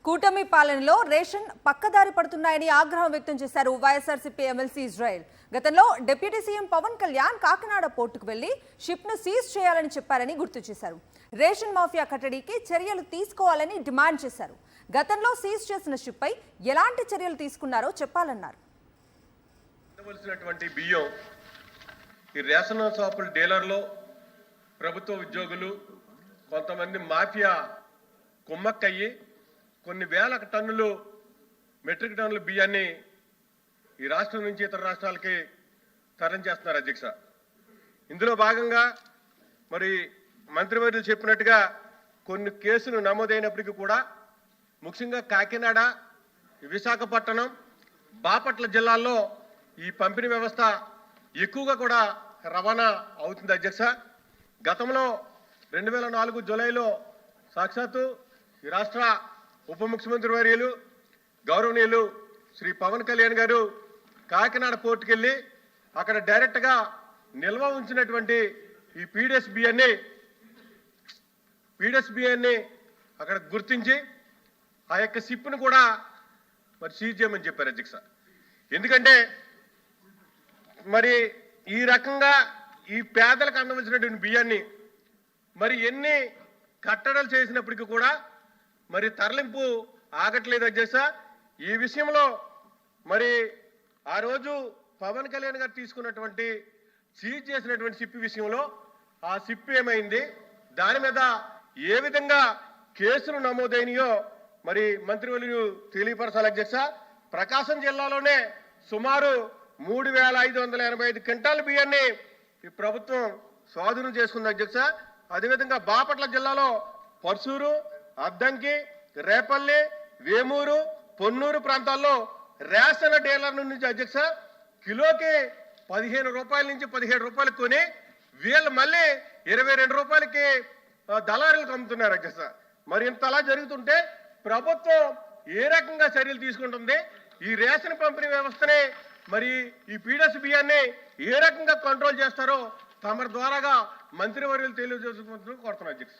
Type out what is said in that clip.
కూటమి పాలనలో రేషన్ పక్కదారి పడుతున్నాయని ఆగ్రహం వ్యక్తం చేశారు వైఎస్ఆర్సీపీ ఎమ్మెల్సీ ఇజ్రాయెల్. గతంలో డిప్యూటీ సీఎం పవన్ కళ్యాణ్ కాకినాడ పోర్టుకు వెళ్లి షిప్ ను సీజ్ చేయాలని చెప్పారని గుర్తు చేశారు. రేషన్ మాఫియా కట్టడికి చర్యలు తీసుకోవాలని డిమాండ్ చేశారు. గతంలో సీజ్ చేసిన షిప్ పై ఎలాంటి చర్యలు తీసుకున్నారో చెప్పాలన్నారు. ఈ రేషన్ షాపుల డీలర్లు, ప్రభుత్వ ఉద్యోగులు, కొంతమంది మాఫియా కుమ్మక్కయ్యి కొన్ని వేల టన్నులు మెట్రిక్ టన్నుల బియ్యాన్ని ఈ రాష్ట్రం నుంచి ఇతర రాష్ట్రాలకి తరలించేస్తున్నారు అధ్యక్ష. ఇందులో భాగంగా మరి మంత్రివర్యులు చెప్పినట్టుగా కొన్ని కేసులు నమోదైనప్పటికీ కూడా ముఖ్యంగా కాకినాడ, విశాఖపట్నం, బాపట్ల జిల్లాల్లో ఈ పంపిణీ వ్యవస్థ ఎక్కువగా కూడా రవాణా అవుతుంది అధ్యక్ష. గతంలో 2004 జూలైలో సాక్షాత్తు ఈ రాష్ట్ర ఉప ముఖ్యమంత్రి వర్యులు గౌరవనీయులు శ్రీ పవన్ కళ్యాణ్ గారు కాకినాడ పోర్టుకు వెళ్ళి అక్కడ డైరెక్ట్గా నిల్వ ఉంచినటువంటి ఈ పీడిఎస్ బియ్యాన్ని అక్కడ గుర్తించి ఆ యొక్క షిప్ను కూడా మరి సీజ్ చేయమని చెప్పారు అధ్యక్ష. ఎందుకంటే మరి ఈ రకంగా ఈ పేదలకు అందవలసినటువంటి బియ్యాన్ని మరి ఎన్ని కట్టడలు చేసినప్పటికీ కూడా మరి తరలింపు ఆగట్లేదు అధ్యక్ష. ఈ విషయంలో మరి ఆ రోజు పవన్ కళ్యాణ్ గారు తీసుకున్నటువంటి సీజ్ చేసినటువంటి షిప్ విషయంలో ఆ షిప్ ఏమైంది, దాని మీద ఏ విధంగా కేసులు నమోదైనయో మరి మంత్రివర్యులు తెలియపరచాలి అధ్యక్ష. ప్రకాశం జిల్లాలోనే సుమారు 3585 క్వింటాల బియ్యాన్ని ఈ ప్రభుత్వం స్వాధీనం చేసుకుంది అధ్యక్ష. అదేవిధంగా బాపట్ల జిల్లాలో పర్సూరు, అద్దంకి, రేపల్లి, వేమూరు, పొన్నూరు ప్రాంతాల్లో రేషన్ డీలర్ నుంచి అధ్యక్ష కిలోకి 15 రూపాయల నుంచి 17 రూపాయలకు కొని వీళ్ళు మళ్ళీ 22 రూపాయలకి దళారులకు అమ్ముతున్నారు అధ్యక్ష. మరి ఇంతలా జరుగుతుంటే ప్రభుత్వం ఏ రకంగా చర్యలు తీసుకుంటుంది, ఈ రేషన్ పంపిణీ వ్యవస్థని మరి ఈ పీడిఎస్ బియ్యాన్ని ఏ రకంగా కంట్రోల్ చేస్తారో తమ ద్వారాగా మంత్రివర్యులు తెలియజేసుకుంటూ కోరుతున్నారు అధ్యక్ష.